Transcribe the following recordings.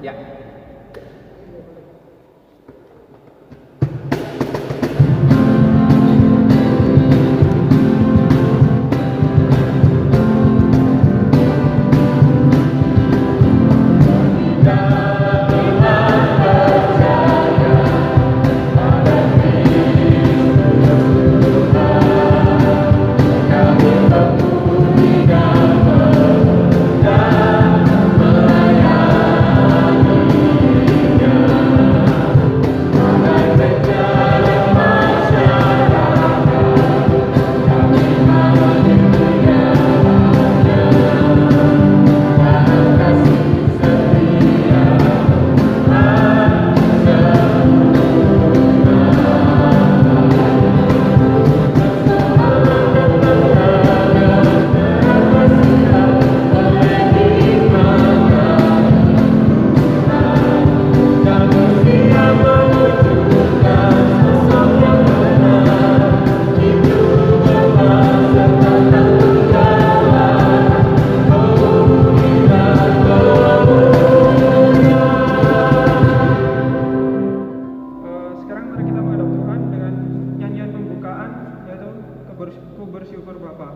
Ya. Ku bersyukur Bapa.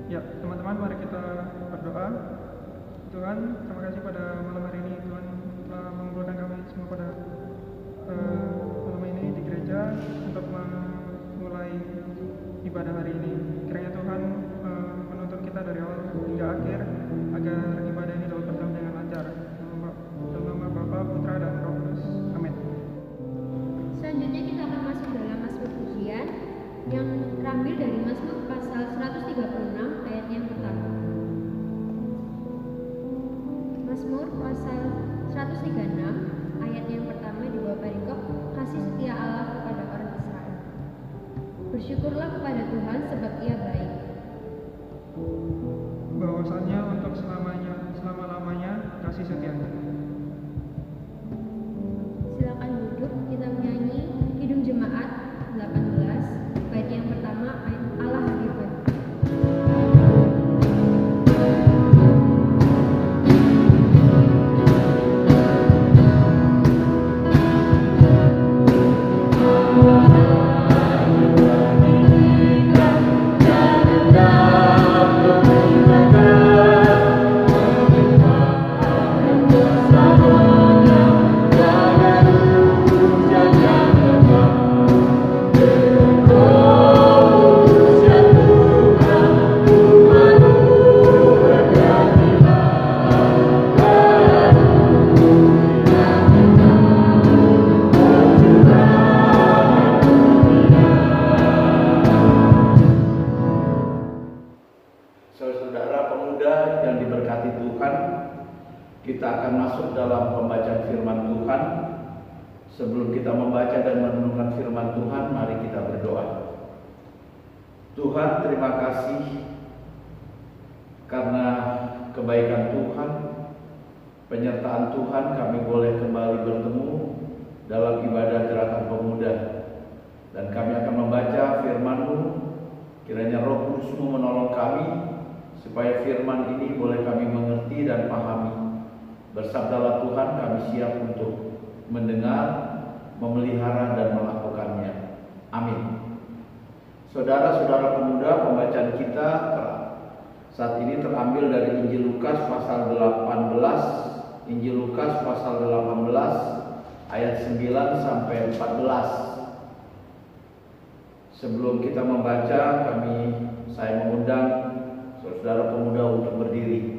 Ya, teman-teman, mari kita berdoa. Tuhan, terima kasih pada malam hari ini. Tuhan telah mengumpulkan kami semua pada malam ini di gereja untuk memulai ibadah hari ini. Kiranya Tuhan menuntun kita dari awal hingga akhir agar ibadah ini dapat berjalan dengan lancar. Dalam nama Bapa, Putra, dan Roh Kudus. Amin. Selanjutnya kita akan masuk dalam Mazmur pujian yang terambil dari Mazmur pasal 136 ayat yang pertama. Mazmur pasal 136 ayat yang pertama di bawah perikop kasih setia Allah kepada orang Israel. Bersyukurlah kepada Tuhan sebab Ia baik. Bahwasannya untuk selama-lamanya kasih setianya. Silakan duduk, kita menyanyi Kidung Jemaat 18 bait yang pertama Allah hadir bagi. Kita akan masuk dalam pembacaan firman Tuhan. Sebelum kita membaca dan merenungkan firman Tuhan, mari kita berdoa. Tuhan, terima kasih karena kebaikan Tuhan, penyertaan Tuhan, kami boleh kembali bertemu dalam ibadah Gerakan Pemuda. Dan kami akan membaca firman-Mu. Kiranya Roh Kudus-Mu menolong kami supaya firman ini boleh kami mengerti dan pahami. Bersabdalah Tuhan, kami siap untuk mendengar, memelihara dan melakukannya. Amin. Saudara-saudara pemuda, pembacaan kita saat ini terambil dari Injil Lukas pasal 18. Injil Lukas pasal 18 ayat 9 sampai 14. Sebelum kita membaca, saya mengundang saudara pemuda untuk berdiri.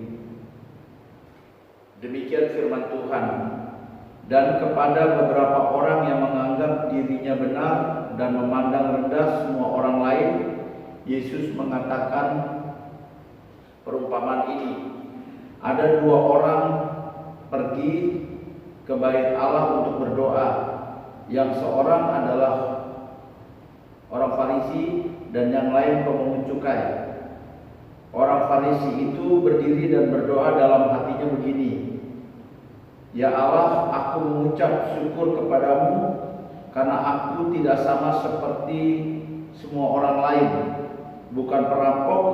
Demikian firman Tuhan. Dan kepada beberapa orang yang menganggap dirinya benar dan memandang rendah semua orang lain, Yesus mengatakan perumpamaan ini. Ada dua orang pergi ke bait Allah untuk berdoa. Yang seorang adalah orang Farisi dan yang lain pemungut cukai. Orang Farisi itu berdiri dan berdoa dalam hatinya begini, "Ya Allah, aku mengucap syukur kepadamu karena aku tidak sama seperti semua orang lain, bukan perampok,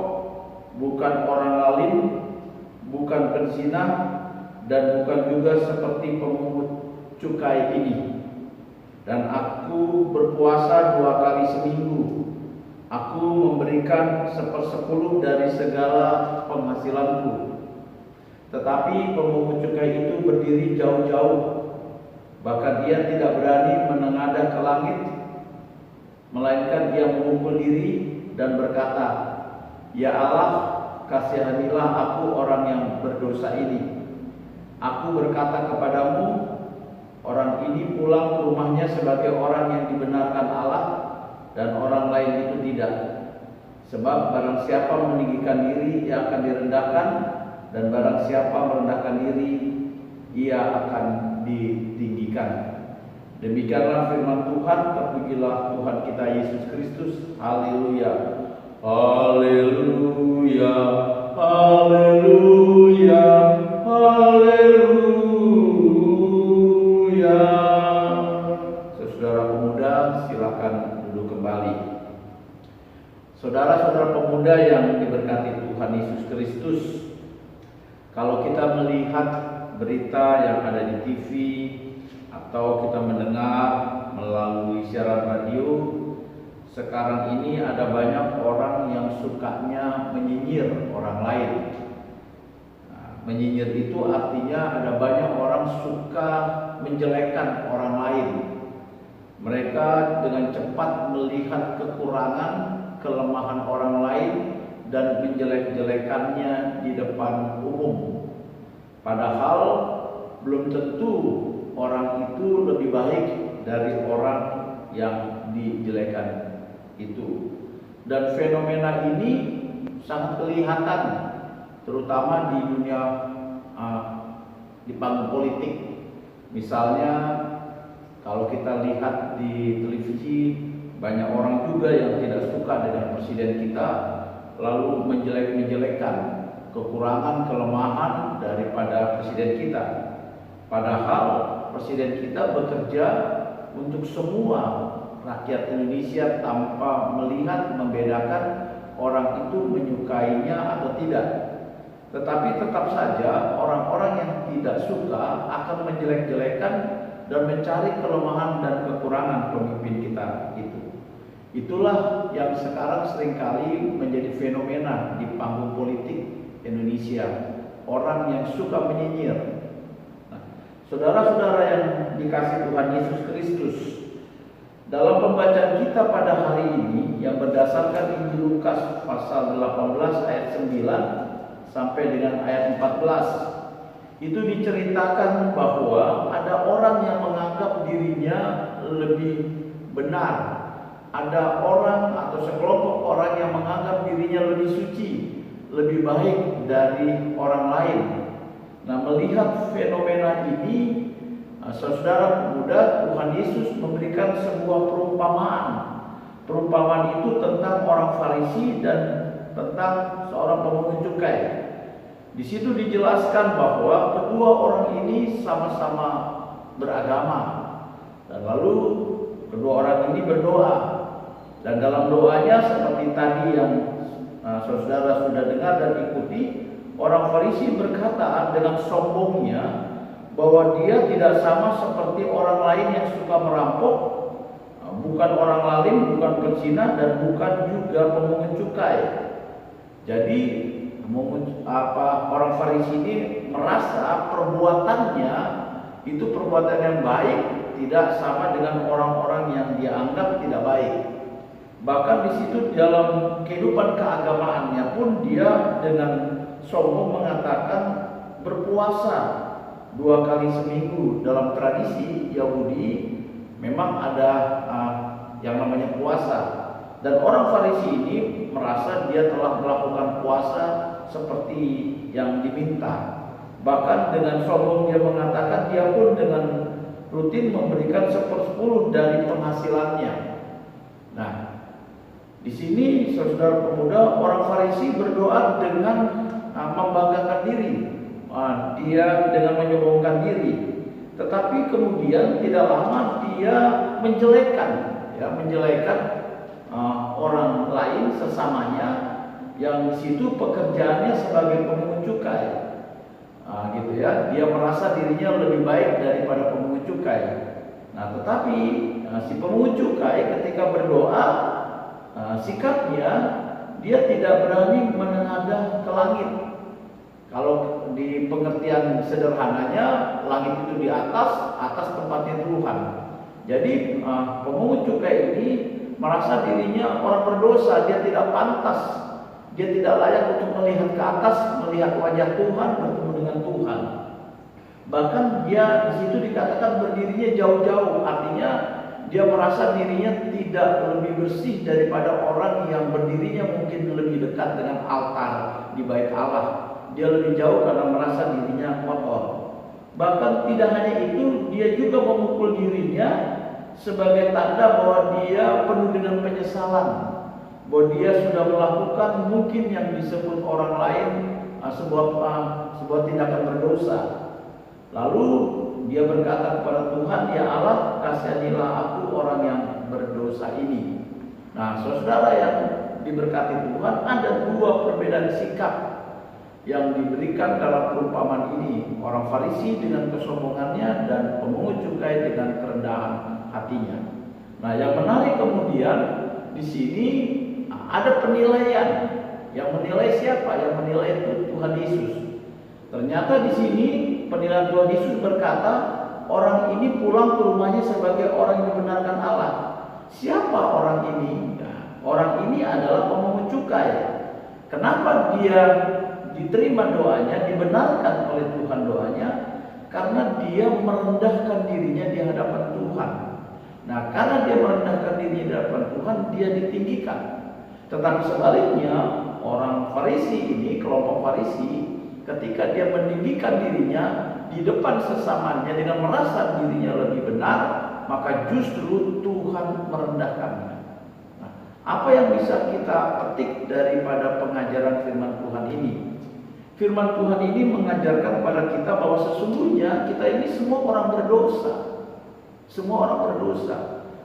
bukan orang alim, bukan penzina, dan bukan juga seperti pemungut cukai ini. Dan aku berpuasa 2 kali seminggu. Aku memberikan 1/10 dari segala penghasilanku." Tetapi pemungut cukai itu berdiri jauh-jauh, bahkan dia tidak berani menengadah ke langit, melainkan ia memukul diri dan berkata, "Ya Allah, kasihanilah aku orang yang berdosa ini." Aku berkata kepadamu, orang ini pulang ke rumahnya sebagai orang yang dibenarkan Allah, dan orang lain itu tidak. Sebab barang siapa meninggikan diri, ia akan direndahkan, dan barang siapa merendahkan diri, ia akan ditinggikan. Demikianlah firman Tuhan. Terpujilah Tuhan kita Yesus Kristus. Haleluya. Haleluya. Haleluya. Haleluya. Saudara pemuda, silakan duduk kembali. Saudara-saudara pemuda yang diberkati Tuhan Yesus Kristus, kalau kita melihat berita yang ada di TV atau kita mendengar melalui siaran radio, sekarang ini ada banyak orang yang sukanya menyinyir orang lain. Menyinyir itu artinya ada banyak orang suka menjelekkan orang lain. Mereka dengan cepat melihat kekurangan, kelemahan orang lain dan menjelek-jelekannya di depan umum. Padahal belum tentu orang itu lebih baik dari orang yang dijelekan itu. Dan fenomena ini sangat kelihatan, terutama di dunia di panggung politik. Misalnya kalau kita lihat di televisi, banyak orang juga yang tidak suka dengan presiden kita, lalu menjelek-menjelekan kekurangan, kelemahan daripada presiden kita. Padahal presiden kita bekerja untuk semua rakyat Indonesia tanpa melihat, membedakan orang itu menyukainya atau tidak. Tetapi tetap saja orang-orang yang tidak suka akan menjelek-jelekan dan mencari kelemahan dan kekurangan pemimpin kita itu. Itulah yang sekarang seringkali menjadi fenomena di panggung politik Indonesia. Orang yang suka menyinyir. Nah, saudara-saudara yang dikasihi Tuhan Yesus Kristus, dalam pembacaan kita pada hari ini yang berdasarkan Injil Lukas pasal 18 ayat 9 sampai dengan ayat 14, itu diceritakan bahwa ada orang yang menganggap dirinya lebih benar. Ada orang atau sekelompok orang yang menganggap dirinya lebih suci, lebih baik dari orang lain. Nah, melihat fenomena ini, saudara pemuda, Tuhan Yesus memberikan sebuah perumpamaan. Perumpamaan itu tentang orang Farisi dan tentang seorang pemungut cukai. Di situ dijelaskan bahwa kedua orang ini sama-sama beragama. Dan lalu kedua orang ini berdoa. Dan dalam doanya seperti tadi yang saudara sudah dengar dan ikuti, orang Farisi berkata dengan sombongnya bahwa dia tidak sama seperti orang lain yang suka merampok, bukan orang lalim, bukan pezina, dan bukan juga pemungut cukai. Jadi orang Farisi ini merasa perbuatannya itu perbuatan yang baik, tidak sama dengan orang-orang yang dia anggap tidak baik. Bahkan di situ dalam kehidupan keagamaannya pun dia dengan sombong mengatakan berpuasa 2 kali seminggu. Dalam tradisi Yahudi memang ada yang namanya puasa, dan orang Farisi ini merasa dia telah melakukan puasa seperti yang diminta. Bahkan dengan sombong dia mengatakan dia pun dengan rutin memberikan 1/10 dari penghasilannya. Nah, di sini saudara pemuda, orang Farisi berdoa dengan membanggakan diri, dia dengan menyombongkan diri. Tetapi kemudian tidak lama dia menjelekkan orang lain sesamanya yang di situ pekerjaannya sebagai pemungut cukai. Gitu ya, dia merasa dirinya lebih baik daripada pemungut cukai. Nah, tetapi si pemungut cukai ketika berdoa, sikapnya dia tidak berani menengadah ke langit. Kalau di pengertian sederhananya, langit itu di atas tempatnya Tuhan. Jadi pemungut cukai ini merasa dirinya orang berdosa, dia tidak pantas, dia tidak layak untuk melihat ke atas, melihat wajah Tuhan, bertemu dengan Tuhan. Bahkan dia di situ dikatakan berdirinya jauh-jauh, artinya dia merasa dirinya tidak lebih bersih daripada orang yang berdirinya mungkin lebih dekat dengan altar di bait Allah. Dia lebih jauh karena merasa dirinya kotor. Bahkan tidak hanya itu, dia juga memukul dirinya sebagai tanda bahwa dia penuh dengan penyesalan, bahwa dia sudah melakukan mungkin yang disebut orang lain sebuah tindakan berdosa. Lalu dia berkata kepada Tuhan, "Ya Allah, kasihanilah aku orang yang berdosa ini." Nah, saudara yang diberkati Tuhan, ada 2 perbedaan sikap yang diberikan dalam perumpamaan ini. Orang Farisi dengan kesombongannya dan pemungut cukai dengan kerendahan hatinya. Nah, yang menarik kemudian di sini ada penilaian. Yang menilai siapa? Yang menilai itu Tuhan Yesus. Ternyata di sini penilaian Tuhan Yesus berkata, orang ini pulang ke rumahnya sebagai orang yang dibenarkan Allah. Siapa orang ini? Nah, orang ini adalah pemungut cukai. Kenapa dia diterima doanya, dibenarkan oleh Tuhan doanya? Karena dia merendahkan dirinya di hadapan Tuhan. Nah, karena dia merendahkan dirinya di hadapan Tuhan, dia ditinggikan. Tetapi sebaliknya, orang Farisi ini, kelompok Farisi, ketika dia meninggikan dirinya di depan sesamanya dengan merasa dirinya lebih benar, maka justru Tuhan merendahkannya. Nah, apa yang bisa kita petik daripada pengajaran firman Tuhan ini? Firman Tuhan ini mengajarkan kepada kita bahwa sesungguhnya kita ini semua orang berdosa. Semua orang berdosa.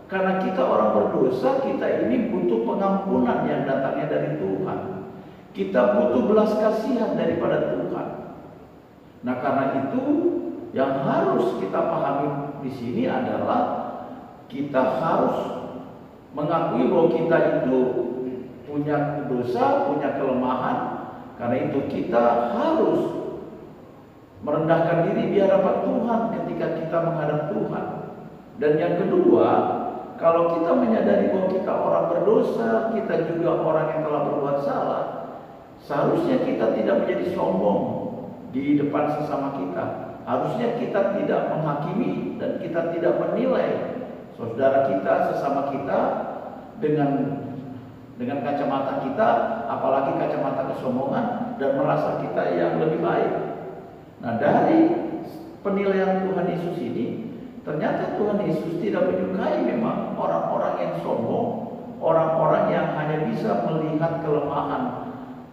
Karena kita orang berdosa, kita ini butuh pengampunan yang datangnya dari Tuhan. Kita butuh belas kasihan daripada Tuhan. Nah, karena itu yang harus kita pahami di sini adalah kita harus mengakui bahwa kita itu punya dosa, punya kelemahan. Karena itu kita harus merendahkan diri di hadapan Tuhan ketika kita menghadap Tuhan. Dan yang kedua, kalau kita menyadari bahwa kita orang berdosa, kita juga orang yang telah berbuat salah, seharusnya kita tidak menjadi sombong di depan sesama kita. Harusnya kita tidak menghakimi dan kita tidak menilai saudara kita, sesama kita dengan kacamata kita, apalagi kacamata kesombongan dan merasa kita yang lebih baik. Nah, dari penilaian Tuhan Yesus ini, ternyata Tuhan Yesus tidak menyukai memang orang-orang yang sombong, orang-orang yang hanya bisa melihat kelemahan,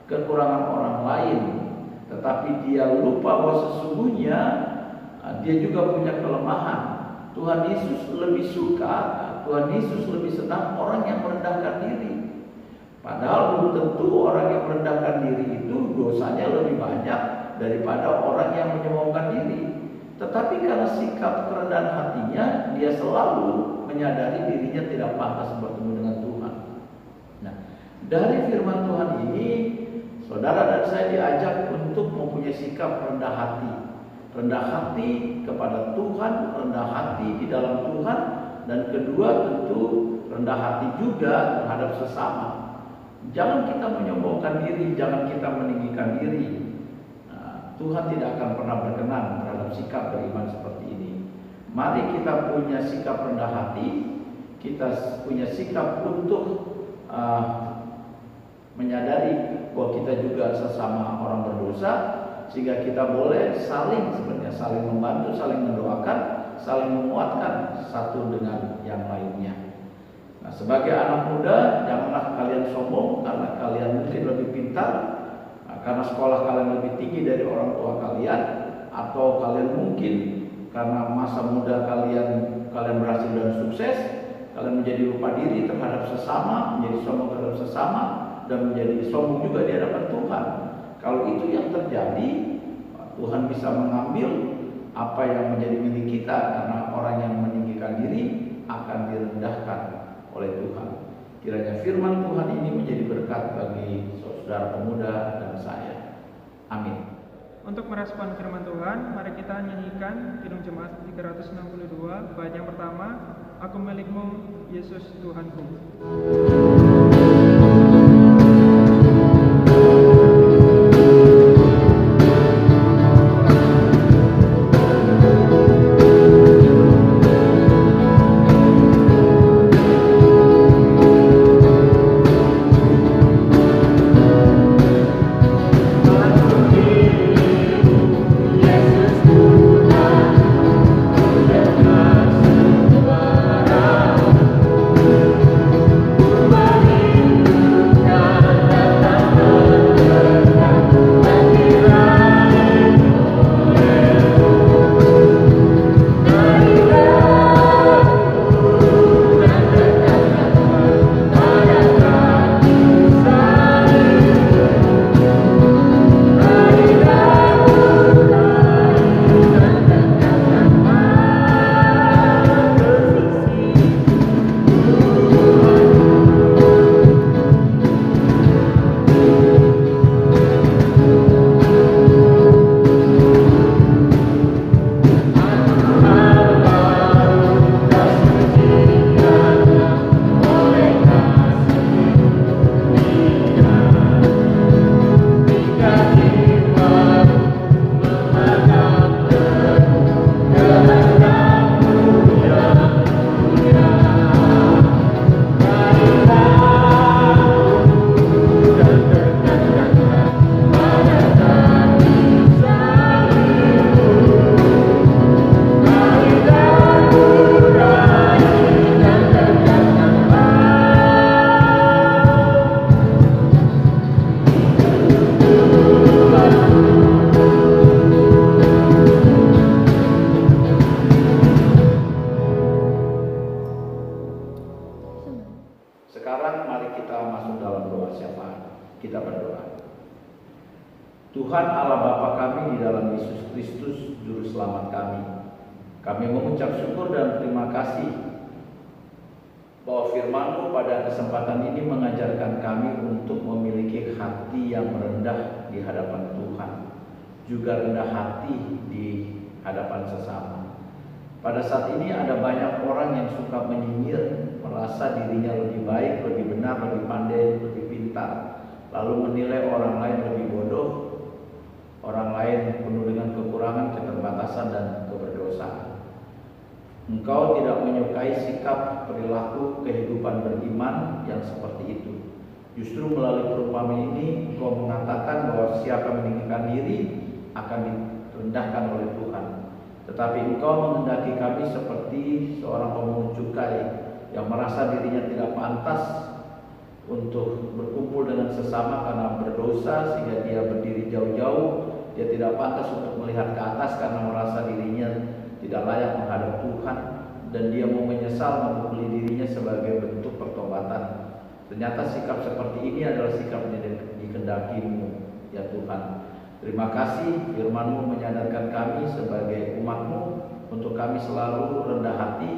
kekurangan orang lain, tetapi dia lupa bahwa sesungguhnya dia juga punya kelemahan. Tuhan Yesus lebih suka, Tuhan Yesus lebih senang orang yang merendahkan diri. Padahal belum tentu orang yang merendahkan diri itu dosanya lebih banyak daripada orang yang menyombongkan diri. Tetapi karena sikap kerendahan hatinya, dia selalu menyadari dirinya tidak pantas bertemu dengan Tuhan. Nah, dari firman Tuhan ini, saudara dan saya diajak untuk mempunyai sikap rendah hati. Rendah hati kepada Tuhan, rendah hati di dalam Tuhan, dan kedua tentu rendah hati juga terhadap sesama. Jangan kita menyombongkan diri, jangan kita meninggikan diri. Nah, Tuhan tidak akan pernah berkenan terhadap sikap beriman seperti ini. Mari kita punya sikap rendah hati, kita punya sikap untuk menyadari bahwa kita juga sesama orang berdosa, sehingga kita boleh saling membantu, saling mendoakan, saling menguatkan satu dengan yang lainnya. Nah, sebagai anak muda, janganlah kalian sombong karena kalian mungkin lebih pintar, karena sekolah kalian lebih tinggi dari orang tua kalian, atau kalian mungkin karena masa muda kalian berhasil dan sukses, kalian menjadi lupa diri terhadap sesama, menjadi sombong terhadap sesama, dan menjadi sombong juga di hadapan Tuhan. Kalau itu yang terjadi, Tuhan bisa mengambil apa yang menjadi milik kita, karena orang yang meninggikan diri akan direndahkan oleh Tuhan. Kiranya firman Tuhan ini menjadi berkat bagi saudara pemuda dan saya. Amin. Untuk merespon firman Tuhan, mari kita nyanyikan Kidung Jemaat 362, bait yang pertama, Aku milikmu, Yesus Tuhanku. Sekarang mari kita masuk dalam doa syafaat. Kita berdoa. Tuhan Allah Bapa kami di dalam Yesus Kristus Juru Selamat kami. Kami mengucap syukur dan terima kasih bahwa firman-Mu pada kesempatan ini mengajarkan kami untuk memiliki hati yang rendah di hadapan Tuhan, juga rendah hati di hadapan sesama. Pada saat ini ada banyak orang yang suka menyinyir, merasa dirinya lebih baik, lebih benar, lebih pandai, lebih pintar, lalu menilai orang lain lebih bodoh, orang lain penuh dengan kekurangan, keterbatasan, dan keberdosaan. Engkau tidak menyukai sikap, perilaku, kehidupan beriman yang seperti itu. Justru melalui perumpamaan ini, Engkau mengatakan bahwa siapa meninggikan diri akan direndahkan oleh Tuhan. Tetapi Engkau menghendaki kami seperti seorang pemungut cukai yang merasa dirinya tidak pantas untuk berkumpul dengan sesama karena berdosa, sehingga dia berdiri jauh-jauh. Dia tidak pantas untuk melihat ke atas karena merasa dirinya tidak layak menghadap Tuhan, dan dia mau menyesal memukuli dirinya sebagai bentuk pertobatan. Ternyata sikap seperti ini adalah sikap dikehendaki-Mu, ya Tuhan. Terima kasih firman-Mu menyadarkan kami sebagai umat-Mu untuk kami selalu rendah hati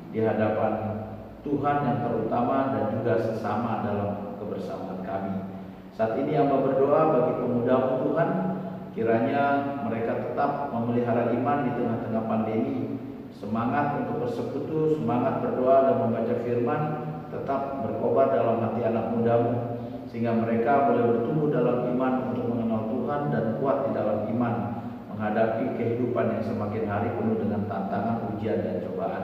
di hadapan Tuhan yang terutama dan juga sesama dalam kebersamaan kami. Saat ini hamba berdoa bagi pemuda-Mu Tuhan, kiranya mereka tetap memelihara iman di tengah-tengah pandemi, semangat untuk bersekutu, semangat berdoa dan membaca firman, tetap berkobar dalam hati anak muda-Mu, sehingga mereka boleh bertumbuh dalam iman untuk mengenal Tuhan dan kuat di dalam iman menghadapi kehidupan yang semakin hari penuh dengan tantangan, ujian, dan cobaan.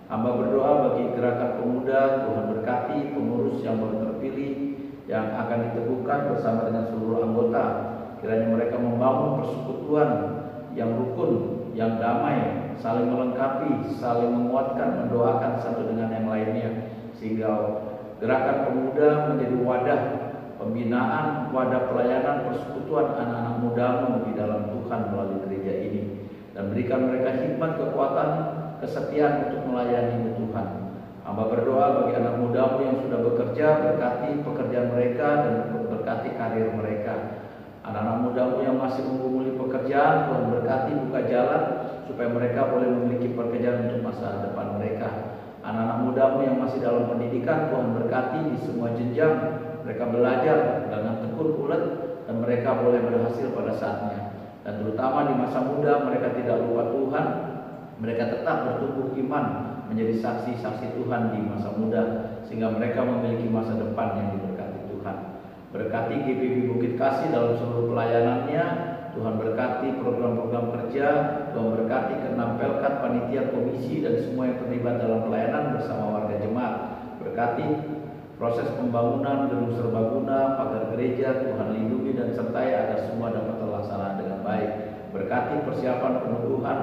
Hamba berdoa bagi gerakan pemuda, Tuhan berkati pengurus yang baru terpilih yang akan diteguhkan bersama dengan seluruh anggota. Kiranya mereka membangun persekutuan yang rukun, yang damai, saling melengkapi, saling menguatkan, mendoakan satu dengan yang lainnya, sehingga gerakan pemuda menjadi wadah pembinaan, wadah pelayanan persekutuan anak-anak muda-Mu di dalam Tuhan melalui gereja ini, dan berikan mereka hikmat, kekuatan, kesetiaan untuk melayani Tuhan. Hamba berdoa bagi anak muda-Mu yang sudah bekerja, berkati pekerjaan mereka dan berkati karir mereka. Anak-anak muda-Mu yang masih menggumuli pekerjaan, Tuhan berkati, buka jalan supaya mereka boleh memiliki pekerjaan untuk masa depan mereka. Anak-anak muda-Mu yang masih dalam pendidikan, Tuhan berkati di semua jenjang mereka belajar dengan tekun ulet dan mereka boleh berhasil pada saatnya. Dan terutama di masa muda mereka tidak lupa Tuhan, mereka tetap bertumbuh iman menjadi saksi-saksi Tuhan di masa muda, sehingga mereka memiliki masa depan yang diberkati Tuhan. Berkati GPB Bukit Kasih dalam seluruh pelayanannya, Tuhan berkati program-program kerja, Tuhan berkati ke-6 Pelkat, panitia, komisi, dan semua yang terlibat dalam pelayanan bersama warga jemaat. Berkati proses pembangunan gedung serbaguna, pagar gereja, Tuhan lindungi dan sertai agar semua dapat terlaksana dengan baik. Berkati persiapan penuduhan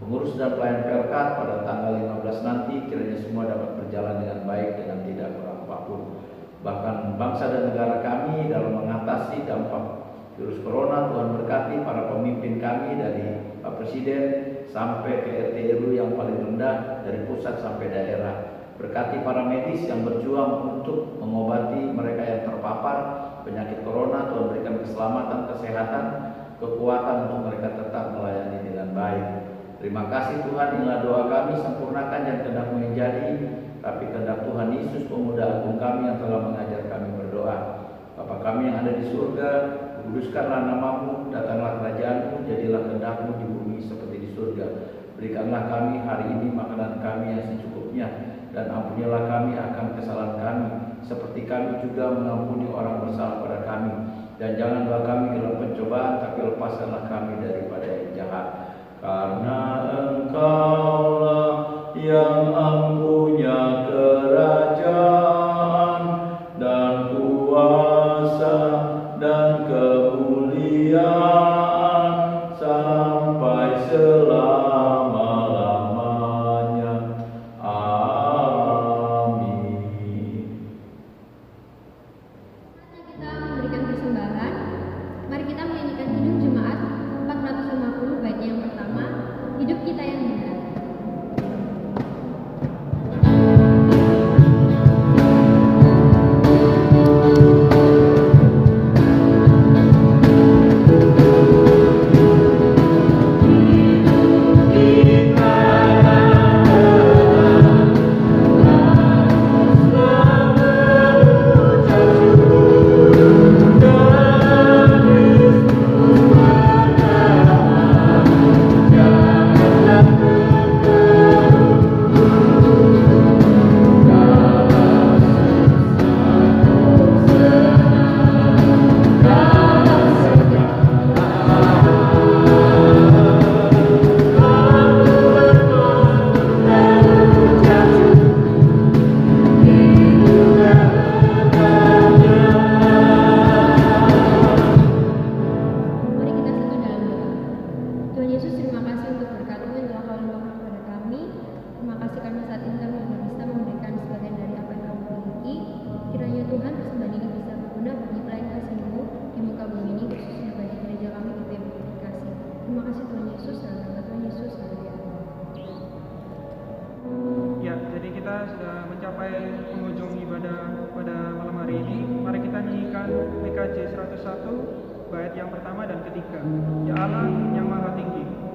pengurus dan pelayan Pelkat pada tanggal 15 nanti, kiranya semua dapat berjalan dengan baik dengan tidak kurang apapun. Bahkan bangsa dan negara kami dalam mengatasi dampak virus corona, Tuhan berkati para pemimpin kami dari Pak Presiden sampai ke RT RW yang paling rendah, dari pusat sampai daerah. Berkati para medis yang berjuang untuk mengobati mereka yang terpapar penyakit corona. Tuhan berikan keselamatan, kesehatan, kekuatan untuk mereka tetap melayani dengan baik. Terima kasih Tuhan, inilah doa kami, sempurnakan yang kehendak-Mu yang jadi, tapi kehendak Tuhan Yesus, pemuda agung kami yang telah mengajar kami berdoa. Bapa kami yang ada di surga, kuduskanlah nama-Mu, datanglah kerajaan-Mu, jadilah kehendak-Mu di bumi seperti di surga. Berikanlah kami hari ini makanan kami yang secukupnya, dan ampunilah kami akan kesalahan kami, seperti kami juga mengampuni orang bersalah pada kami. Dan jangan bawa kami ke dalam pencobaan, tapi lepaskanlah kami daripada yang jahat. Karena Engkaulah yang punya kerajaan dan kuasa dan kemuliaan sampai selama-lamanya. Amin. Kita memberikan persembahan. Mari kita menyanyikan Kidung Jemaat 450 bait yang pertama, Hidup Kita yang Benar. Janganlah sudah mencapai penghujung ibadah pada malam hari ini. Mari kita nyanyikan PKJ 101 bait yang pertama dan ketiga. Ya Allah yang Maha Tinggi.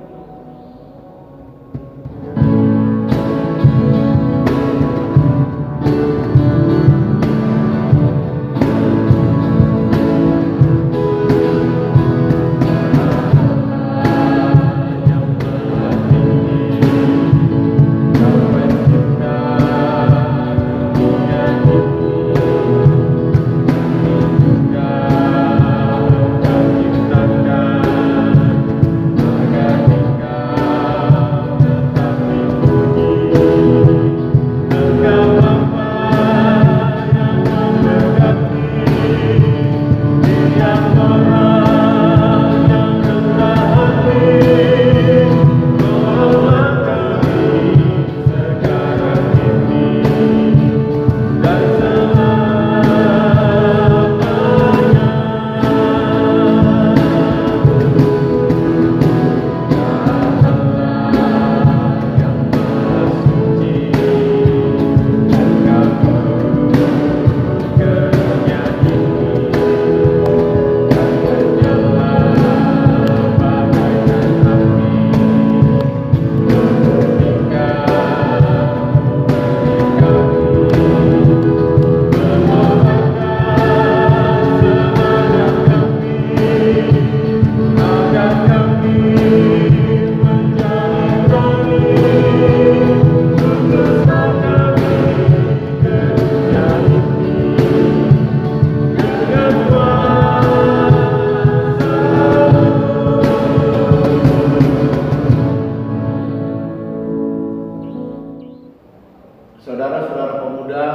Saudara-saudara pemuda,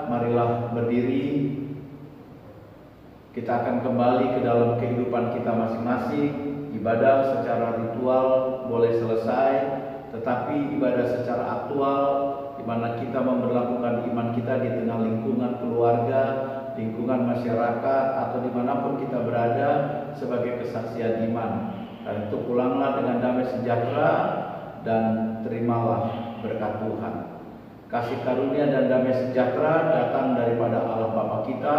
marilah berdiri. Kita akan kembali ke dalam kehidupan kita masing-masing. Ibadah secara ritual boleh selesai, tetapi ibadah secara aktual, di mana kita memperlakukan iman kita di tengah lingkungan keluarga, lingkungan masyarakat, atau dimanapun kita berada sebagai kesaksian iman. Dan itu pulanglah dengan damai sejahtera dan terimalah berkat Tuhan. Kasih karunia dan damai sejahtera datang daripada Allah Bapa kita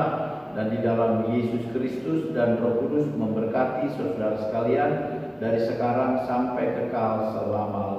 dan di dalam Yesus Kristus, dan Roh Kudus memberkati saudara sekalian dari sekarang sampai kekal selama-lamanya.